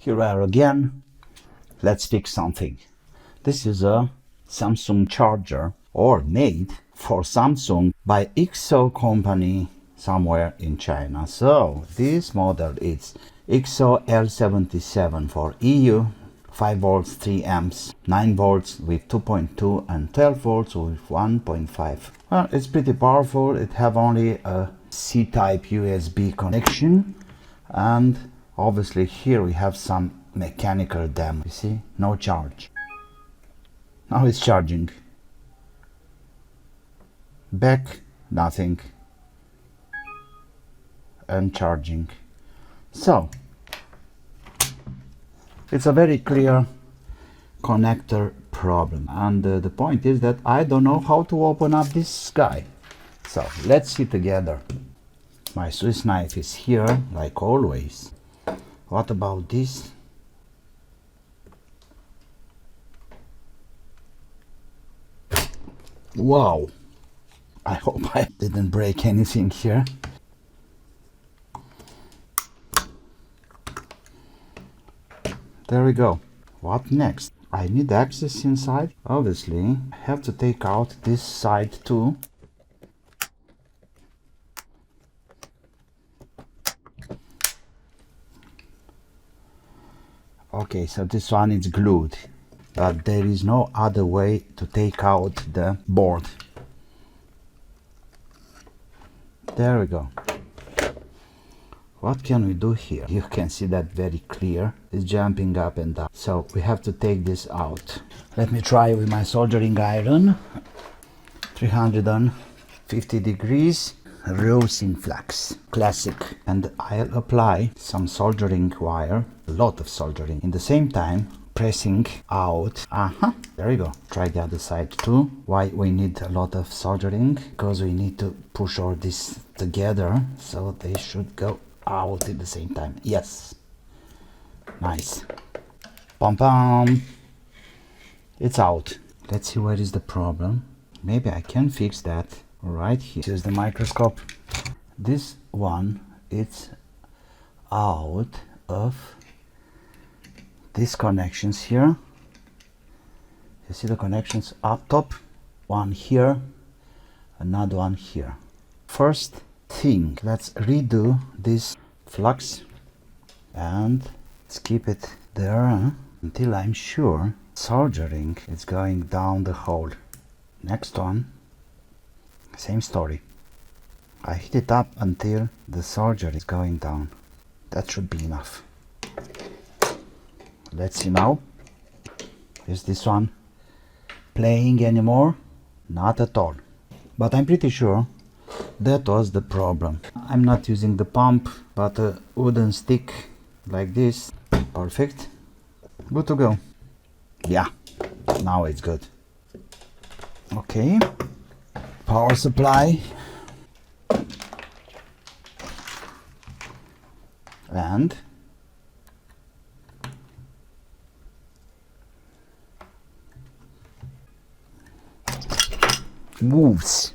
Here we are again. Let's fix something. This is a Samsung charger, or made for Samsung by XO company somewhere in China. So this model is XO L77 for EU, 5 volts, 3 amps, 9 volts with 2.2 and 12 volts with 1.5. Well, it's pretty powerful. It have only a C-type USB connection, and obviously here we have some mechanical damage. You see, no charge. Now it's charging. Back, nothing. And charging. So it's a very clear connector problem, and the point is that I don't know how to open up this guy. So let's see together. My Swiss knife is here, like always. What about this? Wow! I hope I didn't break anything here. There we go. What next? I need access inside. Obviously, I have to take out this side too. Okay, so this one is glued, but there is no other way to take out the board. There we go. What can we do here? You can see that very clear. It's jumping up and down. So we have to take this out. Let me try with my soldering iron. 350 degrees. Rosin flux. Classic. And I'll apply some soldering wire. A lot of soldering. In the same time, pressing out. There we go. Try the other side too. Why we need a lot of soldering? Because we need to push all this together, so they should go out at the same time. Yes, nice. Pom pom. It's out. Let's see where is the problem. Maybe I can fix that right here. Use the microscope. This one, it's out of these connections here. You see the connections up top, one here, another one here. First thing, let's redo this flux and let's keep it there until I'm sure soldering is going down the hole. Next one, same story. I heat it up until the solder is going down. That should be enough. Let's see now. Is this one playing anymore? Not at all. But I'm pretty sure that was the problem. I'm not using the pump, but a wooden stick like this. Perfect. Good to go. Yeah, now it's good. Okay. Power supply. And moves.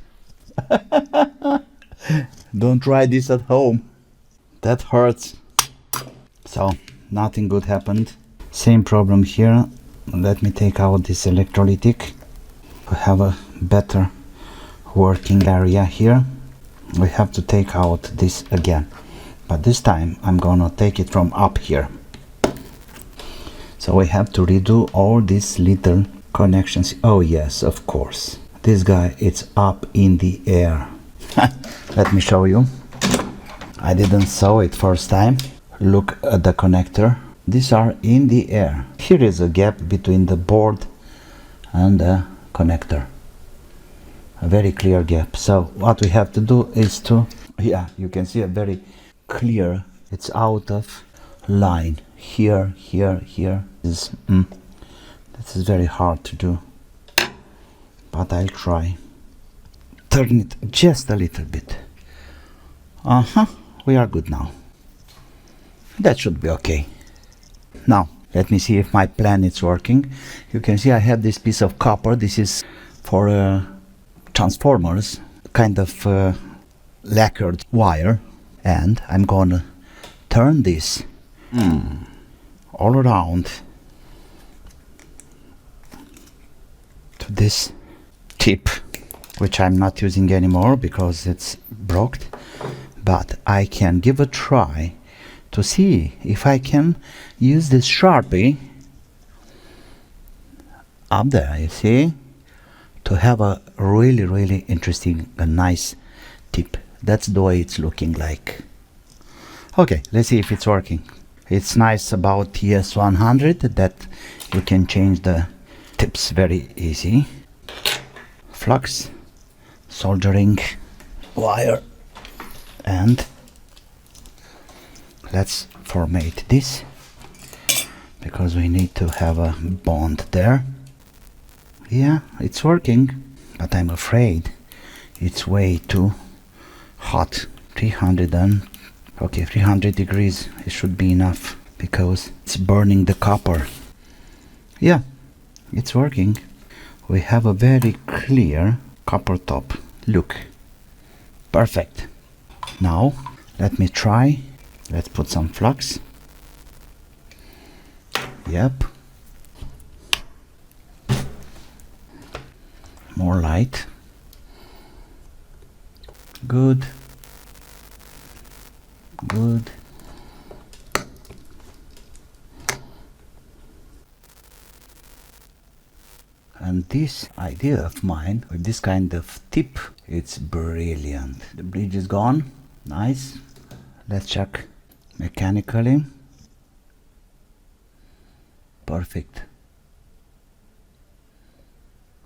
Don't try this at home. That hurts. So nothing good happened. Same problem here. Let me take out this electrolytic. We have a better working area here. We have to take out this again, but this time I'm gonna take it from up here. So we have to redo all these little connections. Oh yes, of course. This guy, it's up in the air. Let me show you. I didn't saw it first time. Look at the connector. These are in the air. Here is a gap between the board and the connector. A very clear gap. So what we have to do is to, yeah, you can see a very clear, it's out of line. Here, here, here. This is very hard to do, but I'll try. Turn it just a little bit. We are good now. That should be okay. Now let me see if my plan is working. You can see I have this piece of copper. This is for transformers, kind of lacquered wire, and I'm gonna turn this all around to this tip, which I'm not using anymore because it's broke, but I can give a try to see if I can use this Sharpie up there, you see, to have a really interesting and nice tip. That's the way it's looking like. Okay, let's see if it's working. It's nice about TS100 that you can change the tips very easy. Flux, soldering wire, and let's formate this because we need to have a bond there. Yeah, it's working, but I'm afraid it's way too hot. 300 degrees, it should be enough because it's burning the copper. Yeah, it's working. We have a very clear copper top. Look, perfect. Now let me try. Let's put some flux. Yep. More light. Good. Good. And this idea of mine with this kind of tip, it's brilliant. The bridge is gone. Nice. Let's check mechanically. Perfect.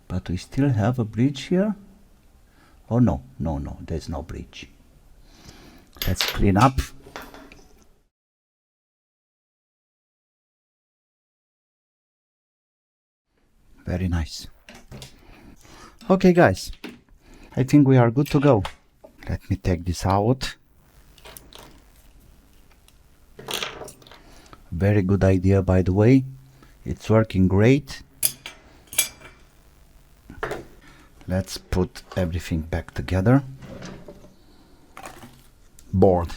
But we still have a bridge here. Oh no, there's no bridge. Let's clean up. Very nice. Okay guys, I think we are good to go. Let me take this out. Very good idea, by the way. It's working great. Let's put everything back together. Board.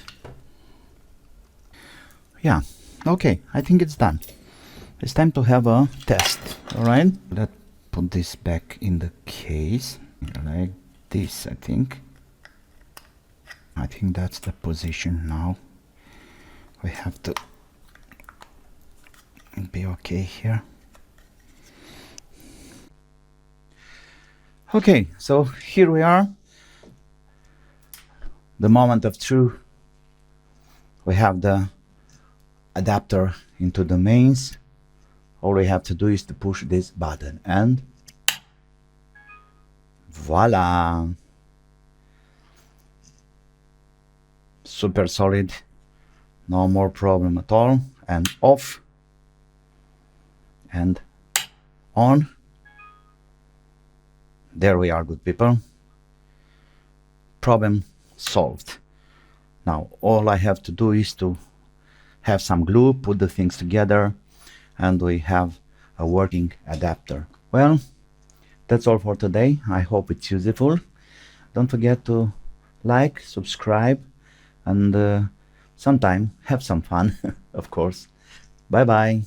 Yeah, okay, I think it's done. It's time to have a test. Alright, let's put this back in the case like this. I think that's the position now. We have to be okay here. Okay, so here we are. The moment of truth. We have the adapter into the mains. All we have to do is to push this button and voila! Super solid, no more problem at all. And off and on. There we are, good people. Problem solved. Now all I have to do is to have some glue, put the things together, and we have a working adapter. Well, that's all for today. I hope it's useful. Don't forget to like, subscribe, and sometime have some fun, of course. Bye bye.